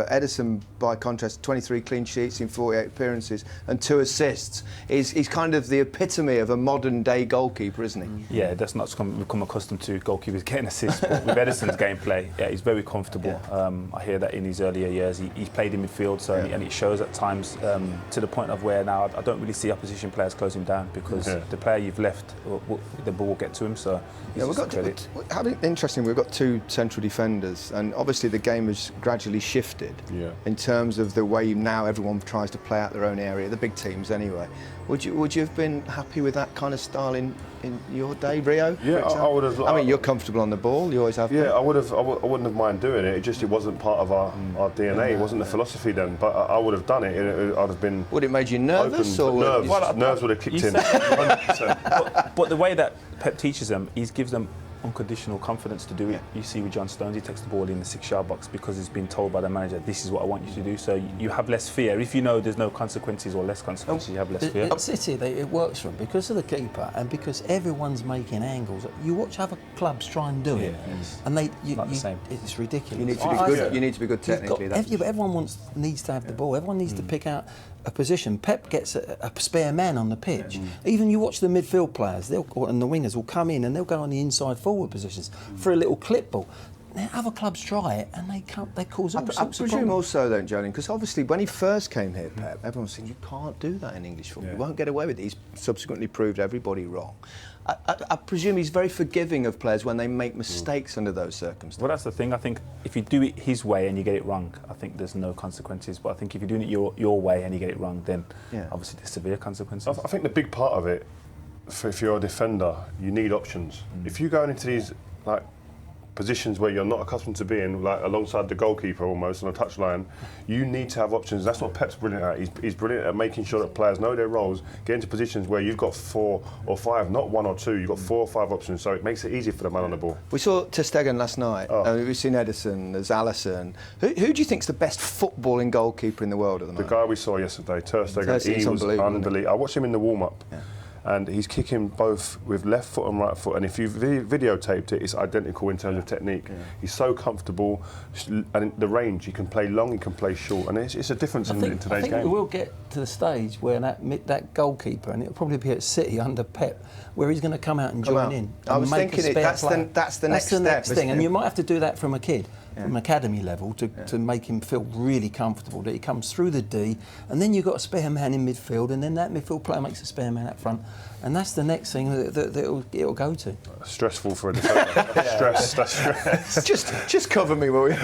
Ederson, by contrast, 23 clean sheets in 48 appearances and 2 assists. He's kind of the epitome of a modern-day goalkeeper, isn't he? Yeah, that's not become accustomed to goalkeepers getting assists. But with Ederson's gameplay, yeah, he's very comfortable. Yeah. I hear that in his earlier years, he's played in midfield, so and it shows at times to the point of where now I don't really see opposition players close him down because the player you've left, the ball will get to him. So we've got interesting. We've got 2 central defenders, and obviously the game has gradually shifted in terms of the way now everyone tries to play out their own area. The big teams, anyway. Would you have been happy with that kind of style in your day, Rio? Yeah, I would have. I mean, you're comfortable on the ball. You always have. Yeah, I would have. I wouldn't have minded doing it. It wasn't part of our DNA. It wasn't the philosophy then. But I would have done it. I'd have been. Would it made you nervous or nerves would have kicked in. But the way that Pep teaches them, he gives them unconditional confidence to do it. You see with John Stones, he takes the ball in the 6-yard box because he's been told by the manager, this is what I want you to do. So you have less fear. If you know there's no consequences or less consequences, you have less fear. At City, it works for them because of the keeper and because everyone's making angles. You watch other clubs try and do it, and it's ridiculous. You need to be good. You need to be good technically. Everyone needs to have the ball. Everyone needs to pick out a position. Pep gets a spare man on the pitch. Even you watch the midfield players, and the wingers will come in and they'll go on the inside forward positions for a little clip ball. Now, other clubs try it and they cause all sorts of problems. I presume also, don't Joleon, because obviously when he first came here, Pep, everyone was saying you can't do that in English football. You won't get away with it. He's subsequently proved everybody wrong. I presume he's very forgiving of players when they make mistakes under those circumstances. Well, that's the thing. I think if you do it his way and you get it wrong, I think there's no consequences. But I think if you're doing it your way and you get it wrong, then obviously there's severe consequences. I think the big part of it, if you're a defender, you need options. If you're going into these positions where you're not accustomed to being, like alongside the goalkeeper almost on a touchline, you need to have options. That's what Pep's brilliant at. He's brilliant at making sure that players know their roles, get into positions where you've got 4 or 5, not 1 or 2, you've got 4 or 5 options, so it makes it easier for the man on the ball. We saw Ter Stegen last night, we've seen Ederson, there's Alisson. Who do you think's the best footballing goalkeeper in the world at the moment? The guy we saw yesterday, Ter Stegen, he was unbelievable. I watched him in the warm-up. And he's kicking both with left foot and right foot, and if you videotaped it, it's identical in terms of technique. He's so comfortable, and the range, he can play long, he can play short, and it's a difference in today's game. I think we will get to the stage where that goalkeeper, and it'll probably be at City under Pep, where he's going to come out and join in. I was thinking that's the next thing, and you might have to do that from a kid. From an academy level to make him feel really comfortable that he comes through the D, and then you've got a spare man in midfield, and then that midfield player makes a spare man up front, and that's the next thing that it'll go to. Stressful for a defender. Stress. Just cover me, will you?